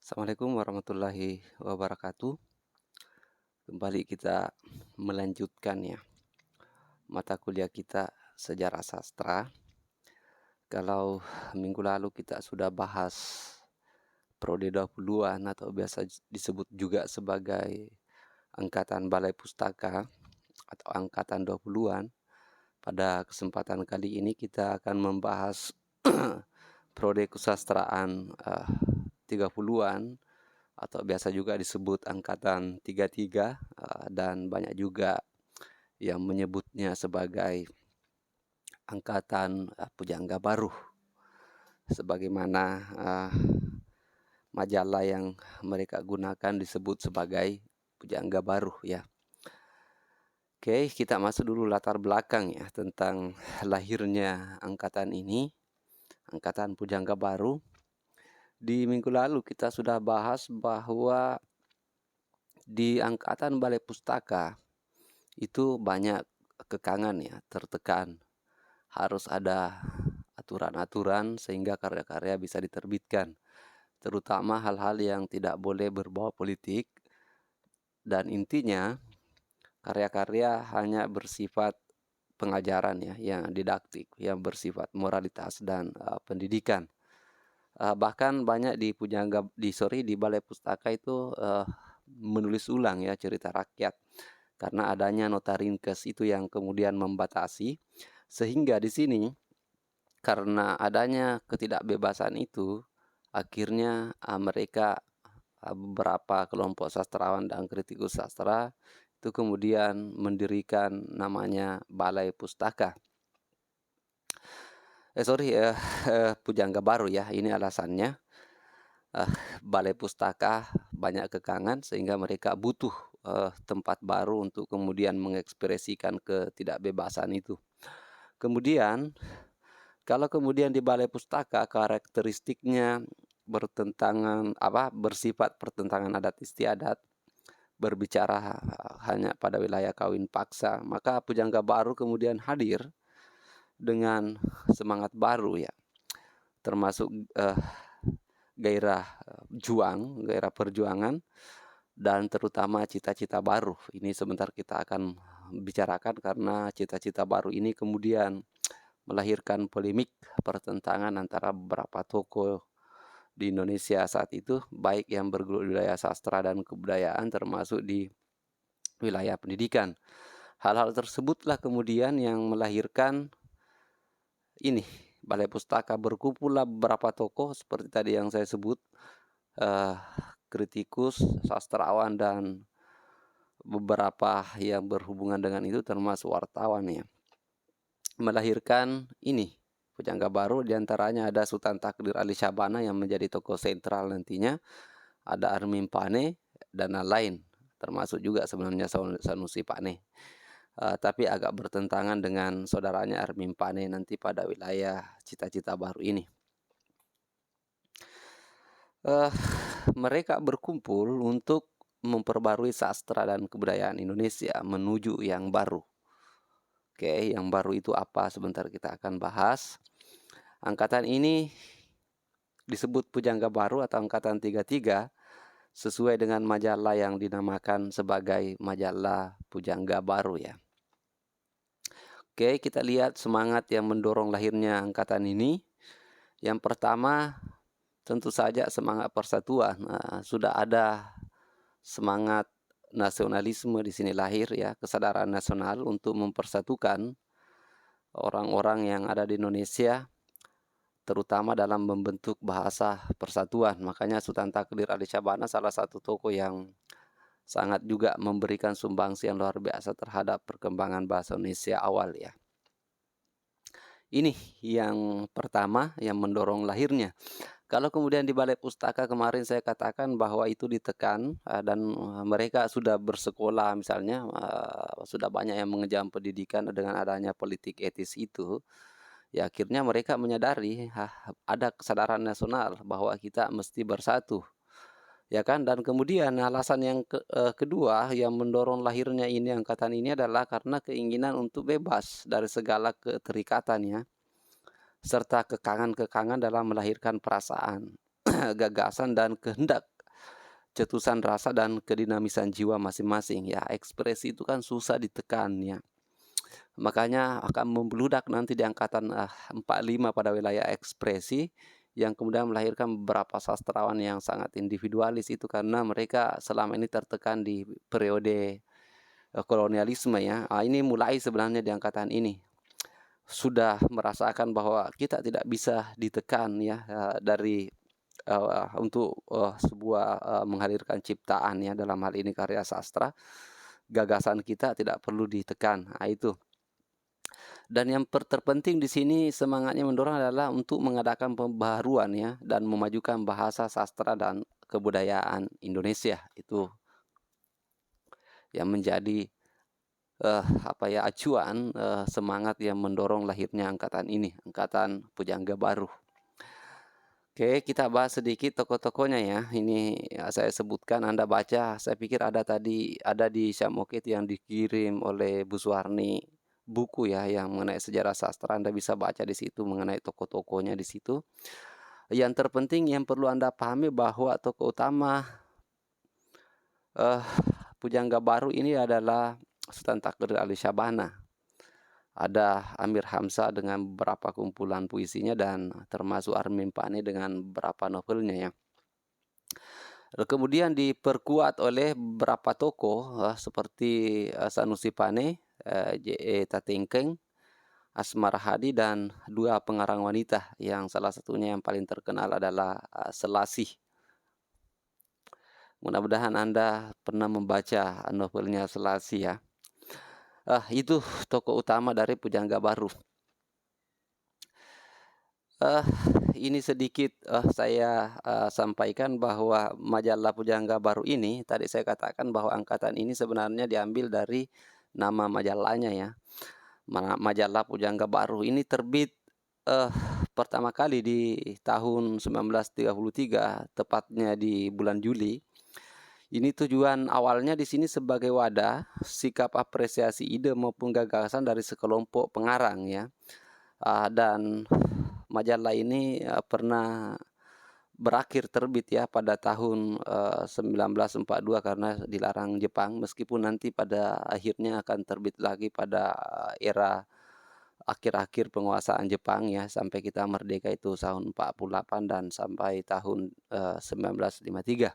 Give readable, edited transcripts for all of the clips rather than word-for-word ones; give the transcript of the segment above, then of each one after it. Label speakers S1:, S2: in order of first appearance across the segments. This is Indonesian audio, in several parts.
S1: Assalamualaikum warahmatullahi wabarakatuh. Kembali kita melanjutkan ya mata kuliah kita sejarah sastra. Kalau minggu lalu kita sudah bahas prode 20-an atau biasa disebut juga sebagai angkatan Balai Pustaka atau angkatan 20-an. Pada kesempatan kali ini kita akan membahas prode kesastraan 30-an atau biasa juga disebut angkatan 33, dan banyak juga yang menyebutnya sebagai angkatan Pujangga Baru, sebagaimana majalah yang mereka gunakan disebut sebagai Pujangga Baru ya. Oke, kita masuk dulu latar belakang ya tentang lahirnya angkatan ini, angkatan Pujangga Baru. Di minggu lalu kita sudah bahas bahwa di angkatan Balai Pustaka itu banyak kekangan ya, tertekan. Harus ada aturan-aturan sehingga karya-karya bisa diterbitkan. Terutama hal-hal yang tidak boleh berbau politik. Dan intinya karya-karya hanya bersifat pengajaran ya, yang didaktik, yang bersifat moralitas dan pendidikan. Bahkan banyak di Balai Pustaka itu menulis ulang ya cerita rakyat. Karena adanya nota ringkes itu yang kemudian membatasi, sehingga di sini karena adanya ketidakbebasan itu akhirnya mereka beberapa kelompok sastrawan dan kritikus sastra itu kemudian mendirikan namanya Balai Pustaka. Pujangga Baru ya, ini alasannya. Balai Pustaka banyak kekangan sehingga mereka butuh tempat baru untuk kemudian mengekspresikan ketidakbebasan itu. Kemudian kalau kemudian di Balai Pustaka karakteristiknya bersifat pertentangan adat istiadat, berbicara hanya pada wilayah kawin paksa, maka Pujangga Baru kemudian hadir dengan semangat baru ya, termasuk gairah gairah perjuangan, dan terutama cita-cita baru. Ini sebentar kita akan bicarakan karena cita-cita baru ini kemudian melahirkan polemik pertentangan antara beberapa tokoh di Indonesia saat itu, baik yang bergelut di wilayah sastra dan kebudayaan termasuk di wilayah pendidikan. Hal-hal tersebutlah kemudian yang melahirkan ini Balai Pustaka. Berkumpullah beberapa tokoh seperti tadi yang saya sebut, kritikus, sastrawan, dan beberapa yang berhubungan dengan itu termasuk wartawan ya, melahirkan ini Pujangga Baru. Diantaranya ada Sultan Takdir Ali Syabana yang menjadi tokoh sentral nantinya, ada Armim Pane dan lain-lain, termasuk juga sebenarnya Sanusi Pane, tapi agak bertentangan dengan saudaranya Armim Pane nanti pada wilayah cita-cita baru ini. Mereka berkumpul untuk memperbarui sastra dan kebudayaan Indonesia menuju yang baru. Oke, yang baru itu apa? Sebentar kita akan bahas. Angkatan ini disebut Pujangga Baru atau angkatan 33 sesuai dengan majalah yang dinamakan sebagai majalah Pujangga Baru ya. Oke, kita lihat semangat yang mendorong lahirnya angkatan ini. Yang pertama tentu saja semangat persatuan. Sudah ada semangat nasionalisme di sini lahir ya, kesadaran nasional untuk mempersatukan orang-orang yang ada di Indonesia, terutama dalam membentuk bahasa persatuan. Makanya Sultan Takdir Ali Syabana salah satu tokoh yang sangat juga memberikan sumbangsi yang luar biasa terhadap perkembangan bahasa Indonesia awal ya. Ini yang pertama yang mendorong lahirnya. Kalau kemudian di Balai Pustaka kemarin saya katakan bahwa itu ditekan, dan mereka sudah bersekolah misalnya, sudah banyak yang mengenyam pendidikan dengan adanya politik etis itu, ya akhirnya mereka menyadari ada kesadaran nasional bahwa kita mesti bersatu. Ya kan, dan kemudian alasan yang kedua yang mendorong lahirnya ini angkatan ini adalah karena keinginan untuk bebas dari segala keterikatan ya, serta kekangan-kekangan dalam melahirkan perasaan, gagasan dan kehendak cetusan rasa dan kedinamisan jiwa masing-masing. Ya, ekspresi itu kan susah ditekan ya. Makanya akan membludak nanti di angkatan 45 pada wilayah ekspresi, yang kemudian melahirkan beberapa sastrawan yang sangat individualis itu karena mereka selama ini tertekan di periode kolonialisme ya. Ini mulai sebenarnya di angkatan ini. Sudah merasakan bahwa kita tidak bisa ditekan ya dari untuk sebuah menghadirkan ciptaan ya, dalam hal ini karya sastra. Gagasan kita tidak perlu ditekan. Itu. Dan yang terpenting di sini semangatnya mendorong adalah untuk mengadakan pembaharuan ya dan memajukan bahasa sastra dan kebudayaan Indonesia. Itu yang menjadi acuan semangat yang mendorong lahirnya angkatan ini, angkatan Pujangga Baru. Oke, kita bahas sedikit tokoh-tokohnya ya. Ini saya sebutkan, Anda baca. Saya pikir ada di Syamokit yang dikirim oleh Bu Suwarni, buku ya yang mengenai sejarah sastra. Anda bisa baca di situ mengenai tokoh-tokohnya di situ. Yang terpenting yang perlu Anda pahami bahwa tokoh utama Pujangga Baru ini adalah Sultan Takdir Ali Syabana. Ada Amir Hamzah dengan beberapa kumpulan puisinya dan termasuk Armin Pane dengan beberapa novelnya ya. Kemudian diperkuat oleh beberapa tokoh seperti Sanusi Pane, J.E. Tatingkeng, Asmara Hadi, dan dua pengarang wanita yang salah satunya yang paling terkenal adalah Selasih. Mudah-mudahan Anda pernah membaca novelnya Selasih ya. Itu tokoh utama dari Pujangga Baru. Ini sedikit saya sampaikan bahwa majalah Pujangga Baru ini, tadi saya katakan bahwa angkatan ini sebenarnya diambil dari nama majalahnya ya. Majalah Pujangga Baru ini terbit pertama kali di tahun 1933, tepatnya di bulan Juli. Ini tujuan awalnya di sini sebagai wadah sikap apresiasi ide maupun gagasan dari sekelompok pengarang ya. Dan majalah ini pernah berakhir terbit ya pada tahun 1942 karena dilarang Jepang, meskipun nanti pada akhirnya akan terbit lagi pada era akhir-akhir penguasaan Jepang ya, sampai kita merdeka itu tahun 48 dan sampai tahun 1953.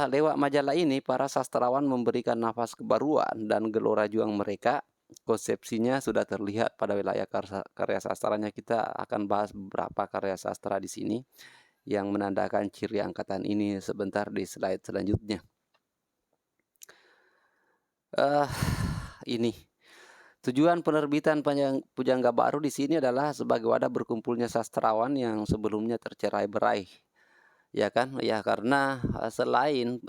S1: Lewat majalah ini, para sastrawan memberikan nafas kebaruan dan gelora juang mereka. Konsepsinya sudah terlihat pada wilayah karya sastranya. Kita akan bahas beberapa karya sastra di sini yang menandakan ciri angkatan ini sebentar di slide selanjutnya. Ini tujuan penerbitan Pujangga Baru di sini adalah sebagai wadah berkumpulnya sastrawan yang sebelumnya tercerai-berai. Ya kan, ya karena selain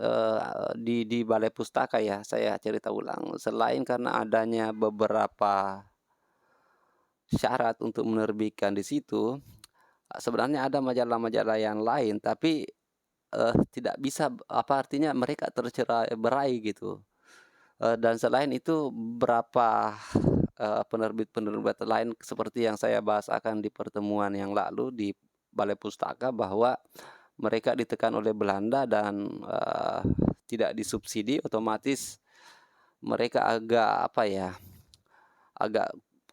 S1: di Balai Pustaka ya, saya cerita ulang, selain karena adanya beberapa syarat untuk menerbitkan di situ, sebenarnya ada majalah-majalah yang lain, tapi tidak bisa, artinya mereka tercerai-berai gitu. Dan selain itu beberapa penerbit-penerbit lain seperti yang saya bahas akan di pertemuan yang lalu di Balai Pustaka, bahwa mereka ditekan oleh Belanda dan tidak disubsidi, otomatis mereka agak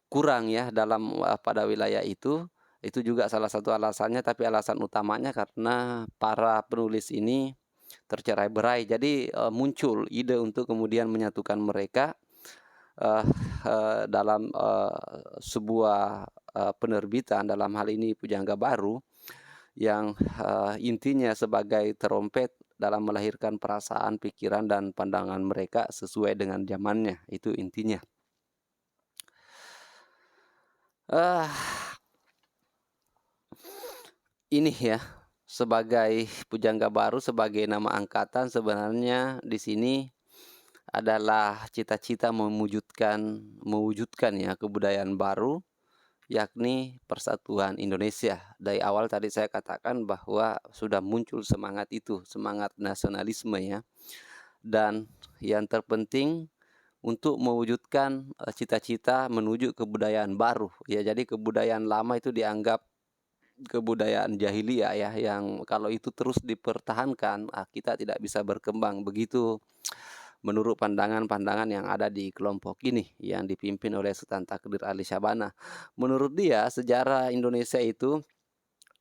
S1: kurang ya dalam pada wilayah itu. Itu juga salah satu alasannya, tapi alasan utamanya karena para penulis ini tercerai-berai. Jadi muncul ide untuk kemudian menyatukan mereka dalam sebuah penerbitan, dalam hal ini Pujangga Baru, yang intinya sebagai terompet dalam melahirkan perasaan, pikiran, dan pandangan mereka sesuai dengan zamannya. Itu intinya. Ini ya, sebagai Pujangga Baru, sebagai nama angkatan, sebenarnya di sini adalah cita-cita mewujudkan ya kebudayaan baru, yakni persatuan Indonesia. Dari awal tadi saya katakan bahwa sudah muncul semangat itu, semangat nasionalisme ya. Dan yang terpenting untuk mewujudkan cita-cita menuju kebudayaan baru ya. Jadi kebudayaan lama itu dianggap kebudayaan jahiliyah ya, yang kalau itu terus dipertahankan, kita tidak bisa berkembang. Begitu menurut pandangan-pandangan yang ada di kelompok ini yang dipimpin oleh Sultan Takdir Ali Syabana. Menurut dia sejarah Indonesia itu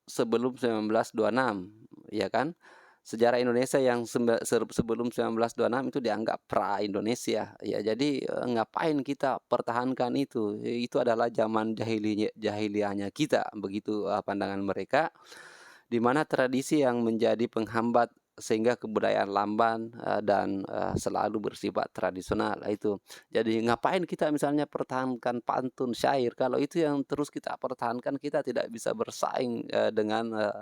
S1: sebelum 1926, ya kan. Sejarah Indonesia yang sebelum 1926 itu dianggap pra-Indonesia, ya. Jadi, ngapain kita pertahankan itu? Itu adalah zaman jahiliyahnya kita, begitu, pandangan mereka. Di mana tradisi yang menjadi penghambat sehingga kebudayaan lamban, dan, selalu bersifat tradisional, itu. Jadi ngapain kita misalnya pertahankan pantun, syair, kalau itu yang terus kita pertahankan, kita tidak bisa bersaing, dengan,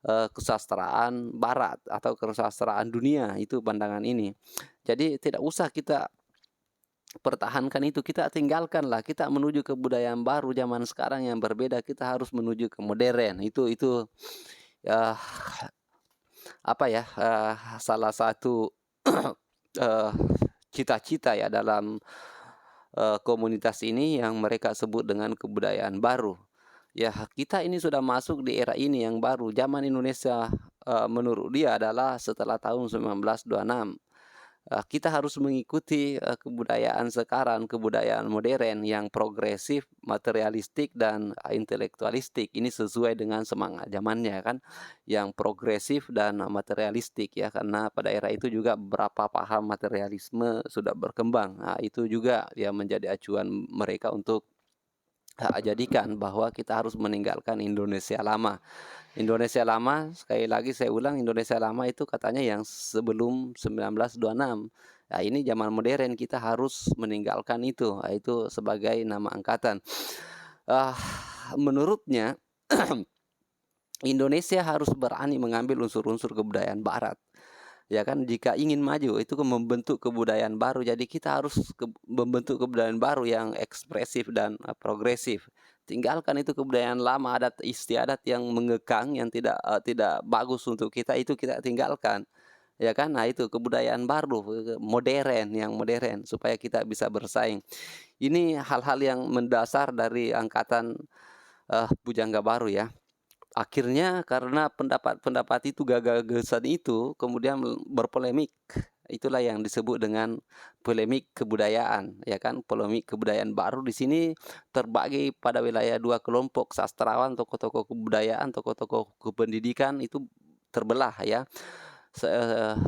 S1: kesusastraan barat atau kesusastraan dunia, itu pandangan ini. Jadi tidak usah kita pertahankan itu, kita tinggalkanlah, kita menuju ke budaya yang baru zaman sekarang yang berbeda, kita harus menuju ke modern. Itu, ya, apa ya, salah satu, eee, cita-cita ya dalam, komunitas ini yang mereka sebut dengan kebudayaan baru. Ya, kita ini sudah masuk di era ini yang baru, zaman Indonesia, menurut dia adalah setelah tahun 1926. Kita harus mengikuti, kebudayaan sekarang, kebudayaan modern yang progresif, materialistik, dan, intelektualistik. Ini sesuai dengan semangat zamannya kan, yang progresif dan materialistik ya, karena pada era itu juga beberapa paham materialisme sudah berkembang. Nah, itu juga yang menjadi acuan mereka untuk, jadikan bahwa kita harus meninggalkan Indonesia lama. Indonesia lama, sekali lagi saya ulang, Indonesia lama itu katanya yang sebelum 1926. Nah, ini zaman modern kita harus meninggalkan itu. Nah, itu sebagai nama angkatan. Ah, menurutnya Indonesia harus berani mengambil unsur-unsur kebudayaan barat. Ya kan, jika ingin maju itu kan membentuk kebudayaan baru. Jadi kita harus membentuk kebudayaan baru yang ekspresif dan, progresif. Tinggalkan itu kebudayaan lama, adat istiadat yang mengekang, yang tidak bagus untuk kita, itu kita tinggalkan, ya kan. Nah, itu kebudayaan baru, modern, yang modern supaya kita bisa bersaing. Ini hal-hal yang mendasar dari angkatan, Bujangga Baru ya. Akhirnya karena pendapat-pendapat itu, gagasan itu kemudian berpolemik. Itulah yang disebut dengan polemik kebudayaan, ya kan. Polemik kebudayaan baru di sini terbagi pada wilayah dua kelompok, sastrawan, tokoh-tokoh kebudayaan, tokoh-tokoh kependidikan itu terbelah ya.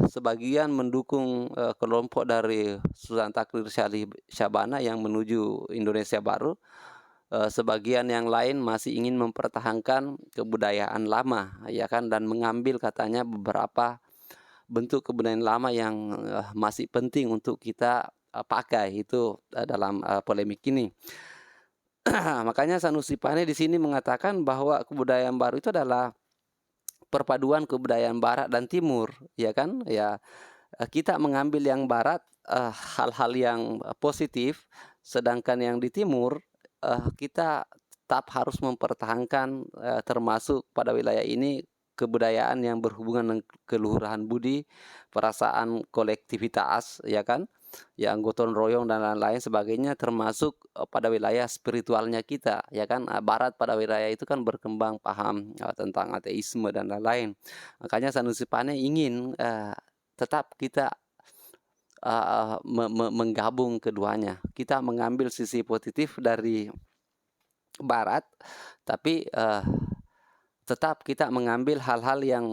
S1: Sebagian mendukung, kelompok dari Sultan Takdir Syabana yang menuju Indonesia baru. Sebagian yang lain masih ingin mempertahankan kebudayaan lama, ya kan, dan mengambil katanya beberapa bentuk kebudayaan lama yang, masih penting untuk kita, pakai itu, dalam, polemik ini. Makanya Sanusi Pane di sini mengatakan bahwa kebudayaan baru itu adalah perpaduan kebudayaan barat dan timur, ya kan. Ya, kita mengambil yang barat, hal-hal yang positif, sedangkan yang di timur, kita tetap harus mempertahankan, termasuk pada wilayah ini kebudayaan yang berhubungan dengan keluhuran budi, perasaan kolektivitas, ya kan, yang gotong royong dan lain-lain sebagainya, termasuk, pada wilayah spiritualnya kita, ya kan. Barat pada wilayah itu kan berkembang paham, tentang ateisme dan lain-lain. Makanya Sanusi Pane ingin, tetap kita, menggabung keduanya. Kita mengambil sisi positif dari barat, tapi, tetap kita mengambil hal-hal yang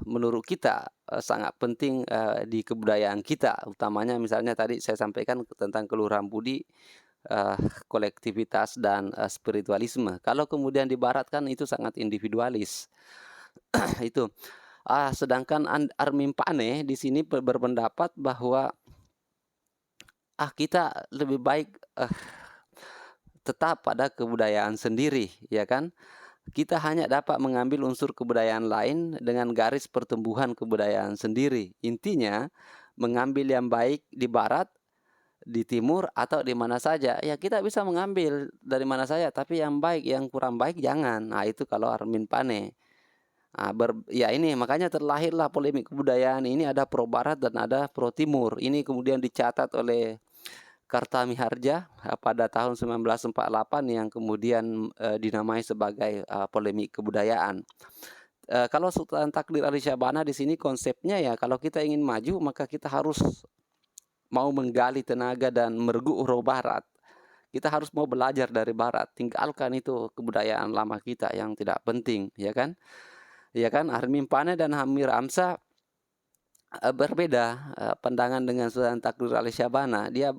S1: menurut kita, sangat penting, di kebudayaan kita. Utamanya misalnya tadi saya sampaikan tentang keluhuran budi, kolektivitas dan, spiritualisme. Kalau kemudian di barat kan itu sangat individualis. Itu. Sedangkan Armim Pane di sini berpendapat bahwa, kita lebih baik, tetap pada kebudayaan sendiri, ya kan. Kita hanya dapat mengambil unsur kebudayaan lain dengan garis pertumbuhan kebudayaan sendiri. Intinya, mengambil yang baik di barat, di timur, atau di mana saja. Ya kita bisa mengambil dari mana saja, tapi yang baik, yang kurang baik jangan. Nah, itu kalau Armin Pane. Ya ini makanya terlahirlah polemik kebudayaan ini, ada pro barat dan ada pro timur. Ini kemudian dicatat oleh Kartamiharja pada tahun 1948 yang kemudian, dinamai sebagai, polemik kebudayaan. Kalau Sultan Takdir Ali Syahbana di sini konsepnya ya kalau kita ingin maju maka kita harus mau menggali tenaga dan mergu roh barat. Kita harus mau belajar dari barat, tinggalkan itu kebudayaan lama kita yang tidak penting, ya kan? Ya kan, Armin Pane dan Hamir Amsa berbeda, pandangan dengan Sultan Takdir Ali Syahbana. Dia,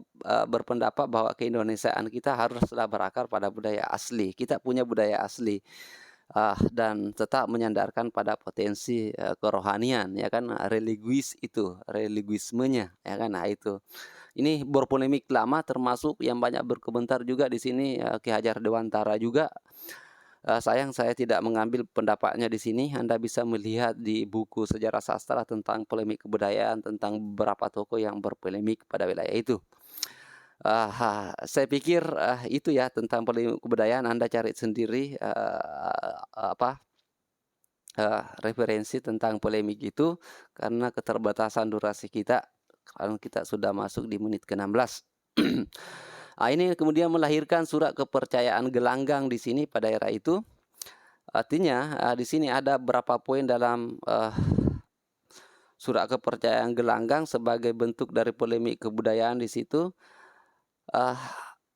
S1: berpendapat bahwa keindonesiaan kita haruslah berakar pada budaya asli. Kita punya budaya asli, dan tetap menyandarkan pada potensi, kerohanian, ya kan, religuismenya, ya kan. Nah itu. Ini berpolemik lama termasuk yang banyak berkomentar juga di sini, Ki Hajar Dewantara juga. Sayang saya tidak mengambil pendapatnya di sini, Anda bisa melihat di buku sejarah sastra tentang polemik kebudayaan, tentang beberapa tokoh yang berpolemik pada wilayah itu. Saya pikir, itu ya tentang polemik kebudayaan Anda cari sendiri, referensi tentang polemik itu, karena keterbatasan durasi kita, karena kita sudah masuk di menit ke-16. Ini kemudian melahirkan surat kepercayaan gelanggang di sini pada era itu. Artinya, di sini ada beberapa poin dalam, surat kepercayaan gelanggang sebagai bentuk dari polemik kebudayaan di situ.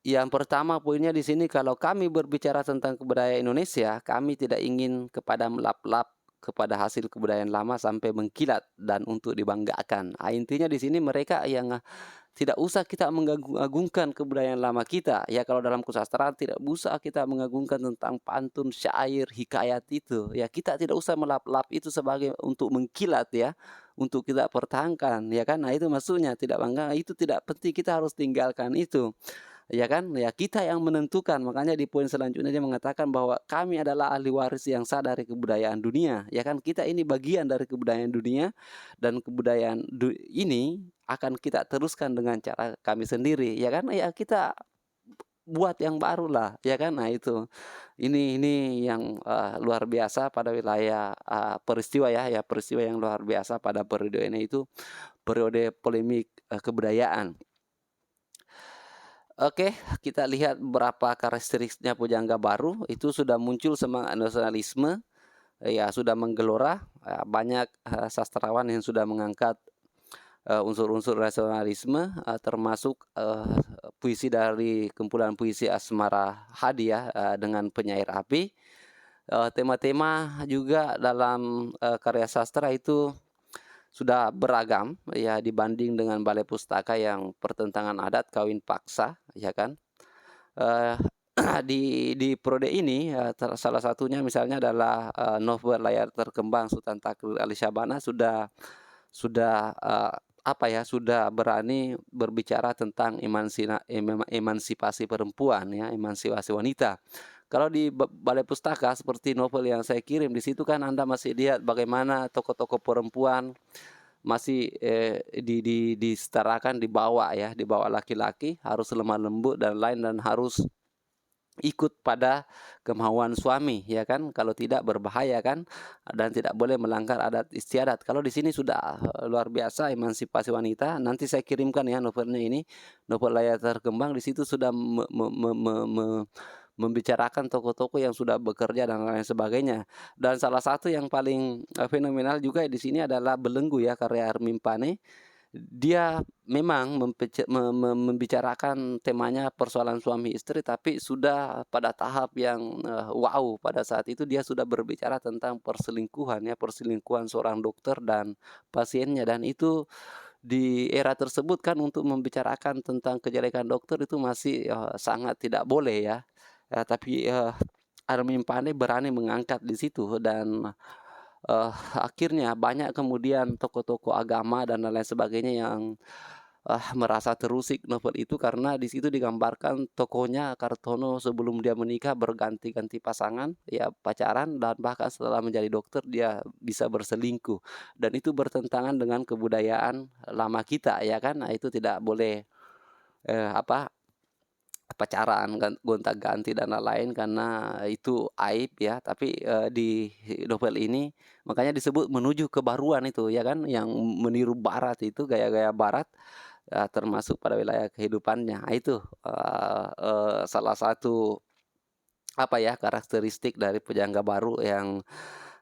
S1: Yang pertama poinnya di sini, kalau kami berbicara tentang kebudayaan Indonesia, kami tidak ingin kepada melap-lap kepada hasil kebudayaan lama sampai mengkilat dan untuk dibanggakan. Intinya di sini mereka yang tidak usah kita mengagungkan kebudayaan lama kita. Ya kalau dalam kesusastraan tidak usah kita mengagungkan tentang pantun, syair, hikayat itu. Ya kita tidak usah melap-lap itu sebagai untuk mengkilat ya, untuk kita pertahankan ya kan. Nah itu maksudnya tidak bangga, itu tidak penting, kita harus tinggalkan itu. Ya kan, ya kita yang menentukan. Makanya di poin selanjutnya dia mengatakan bahwa kami adalah ahli waris yang sah dari kebudayaan dunia. Ya kan, kita ini bagian dari kebudayaan dunia dan kebudayaan ini akan kita teruskan dengan cara kami sendiri. Ya kan, ya kita buat yang baru lah. Ya kan, nah itu. Ini yang luar biasa pada wilayah peristiwa ya peristiwa yang luar biasa pada periode ini itu periode polemik kebudayaan. Oke, kita lihat beberapa karakteristiknya Pujangga Baru. Itu sudah muncul semangat nasionalisme, ya sudah menggelora. Banyak sastrawan yang sudah mengangkat unsur-unsur nasionalisme, termasuk puisi dari kumpulan puisi Asmara Hadi ya, dengan Penyair Api. Tema-tema juga dalam karya sastra itu sudah beragam ya dibanding dengan Balai Pustaka yang pertentangan adat, kawin paksa, ya kan. Di prode ini salah satunya misalnya adalah novel layar terkembang Sultan Takdir Ali Syahbana sudah sudah berani berbicara tentang emansipasi perempuan ya, emansipasi wanita. Kalau di Balai Pustaka seperti novel yang saya kirim di situ kan Anda masih lihat bagaimana tokoh-tokoh perempuan masih disetarakan di bawah laki-laki, harus lemah lembut dan lain, dan harus ikut pada kemauan suami ya kan, kalau tidak berbahaya kan, dan tidak boleh melanggar adat istiadat. Kalau di sini sudah luar biasa emansipasi wanita. Nanti saya kirimkan ya novelnya ini, novel layar terkembang. Di situ sudah membicarakan tokoh-tokoh yang sudah bekerja dan lain sebagainya. Dan salah satu yang paling fenomenal juga di sini adalah Belenggu ya, karya Armin Pane. Dia memang membicarakan temanya persoalan suami istri, tapi sudah pada tahap yang wow. Pada saat itu dia sudah berbicara tentang perselingkuhan ya, perselingkuhan seorang dokter dan pasiennya, dan itu di era tersebut kan untuk membicarakan tentang kejelekan dokter itu masih sangat tidak boleh ya. Tapi Armin Pane berani mengangkat di situ, dan akhirnya banyak kemudian tokoh-tokoh agama dan lain sebagainya yang merasa terusik novel itu, karena di situ digambarkan tokohnya Kartono sebelum dia menikah berganti-ganti pasangan, ya pacaran, dan bahkan setelah menjadi dokter dia bisa berselingkuh, dan itu bertentangan dengan kebudayaan lama kita ya kan. Nah itu tidak boleh pacaran gonta-ganti dan lain-lain, karena itu aib ya. Tapi di novel ini makanya disebut menuju kebaruan itu ya kan, yang meniru barat itu, gaya-gaya barat. termasuk pada wilayah kehidupannya. Itu, salah satu, apa ya, karakteristik dari pujangga baru yang,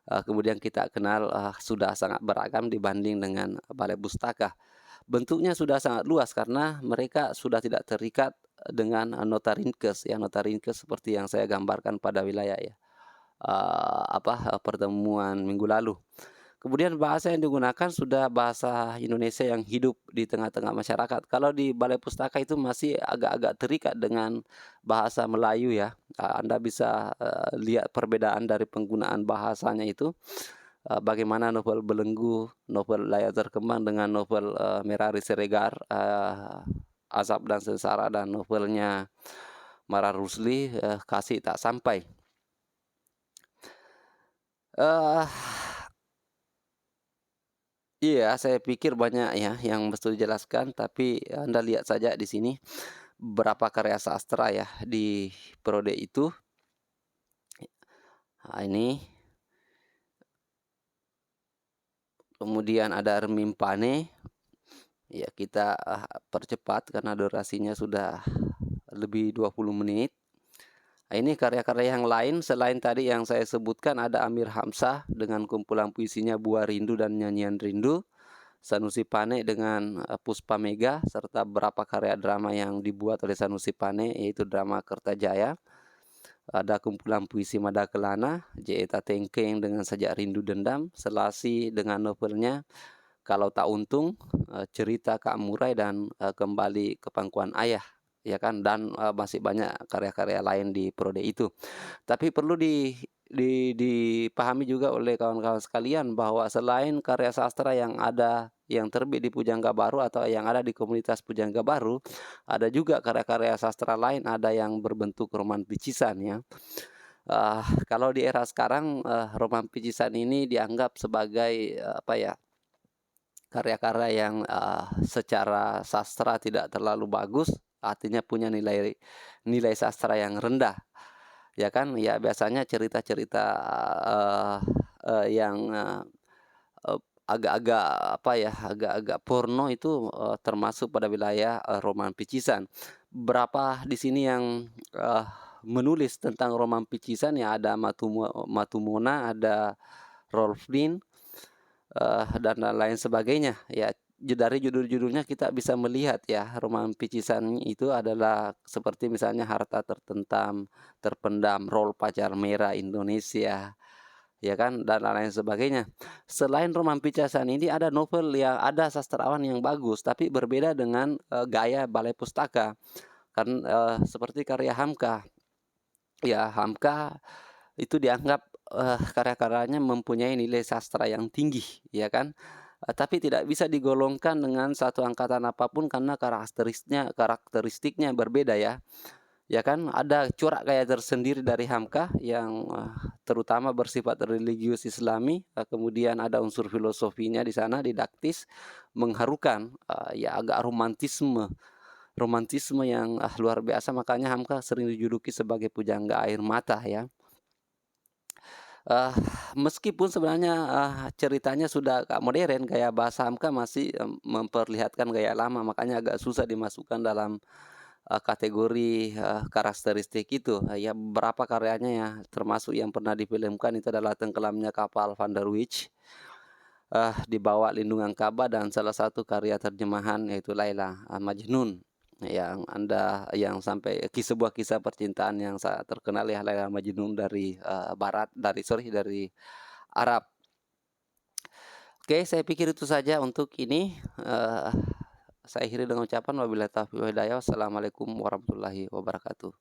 S1: kemudian kita kenal, sudah sangat beragam dibanding dengan balai pustaka. Bentuknya sudah sangat luas karena mereka sudah tidak terikat dengan, nota ringkes ya, nota ringkes seperti yang saya gambarkan pada wilayah ya, pertemuan minggu lalu. Kemudian bahasa yang digunakan sudah bahasa Indonesia yang hidup di tengah-tengah masyarakat. Kalau di balai pustaka itu masih agak-agak terikat dengan bahasa Melayu ya. Anda bisa, lihat perbedaan dari penggunaan bahasanya itu, bagaimana novel Belenggu, novel Layar Terkembang dengan novel, Merari Siregar, Azab dan Sengsara, dan novelnya Mara Rusli, Kasih Tak Sampai. Eee Iya, saya pikir banyak ya yang mesti dijelaskan, tapi Anda lihat saja di sini berapa karya sastra ya di periode itu. Ini, kemudian ada Remim Pane, ya kita, percepat karena durasinya sudah lebih 20 menit. Ini karya-karya yang lain selain tadi yang saya sebutkan, ada Amir Hamzah dengan kumpulan puisinya Buah Rindu dan Nyanyian Rindu. Sanusi Pane dengan, Puspa Mega, serta beberapa karya drama yang dibuat oleh Sanusi Pane, yaitu drama Kertajaya. Ada kumpulan puisi Mada Kelana, J. Eta Tengkeng dengan Sajak Rindu Dendam, Selasi dengan novelnya Kalau Tak Untung, cerita Kak Murai, dan, Kembali ke Pangkuan Ayah, ya kan, dan, masih banyak karya-karya lain di periode itu. Tapi perlu dipahami juga oleh kawan-kawan sekalian bahwa selain karya sastra yang ada yang terbit di Pujangga Baru atau yang ada di komunitas Pujangga Baru, ada juga karya-karya sastra lain, ada yang berbentuk romanticisan ya. Kalau di era sekarang, romanticisan ini dianggap sebagai, karya-karya yang, secara sastra tidak terlalu bagus, artinya punya nilai nilai sastra yang rendah. Ya kan, ya biasanya cerita-cerita, eee eee, yang, eee, agak-agak, agak-agak porno itu, termasuk pada wilayah, roman picisan. Berapa di sini yang, menulis tentang roman picisan ya, ada Matumona, ada Rolf Lin, dan lain sebagainya. Ya, dari judul-judulnya kita bisa melihat ya, roman picisan itu adalah seperti misalnya Harta Tertentam, Terpendam, Rol Pacar Merah Indonesia, ya kan, dan lain sebagainya. Selain roman picisan ini ada novel yang ada sastrawan yang bagus, tapi berbeda dengan, gaya balai pustaka. Kan, seperti karya Hamka. Ya, Hamka itu dianggap, karya-karyanya mempunyai nilai sastra yang tinggi, ya kan. Tapi tidak bisa digolongkan dengan satu angkatan apapun karena karakteristiknya berbeda ya. Ya kan, ada corak gaya tersendiri dari Hamka yang, terutama bersifat religius Islami, kemudian ada unsur filosofinya di sana, didaktis, mengharukan, ya agak romantisme romantisme yang, luar biasa, makanya Hamka sering dijuluki sebagai pujangga air mata ya. Eee, Meskipun sebenarnya, ceritanya sudah agak modern, gaya bahasa Hamka masih, memperlihatkan gaya lama, makanya agak susah dimasukkan dalam, kategori, karakteristik itu. Ya beberapa karyanya ya, termasuk yang pernah difilmkan itu adalah Tenggelamnya Kapal Van der Wijk, Di Bawah Lindungan Ka'bah, dan salah satu karya terjemahan yaitu Laila, Majnun, yang sampai sebuah kisah percintaan yang sangat terkenal ya, Laila Majnun dari, dari Arab. Oke, saya pikir itu saja untuk ini, saya akhiri dengan ucapan wabillahi taufiq wal hidayah. Wassalamualaikum warahmatullahi wabarakatuh.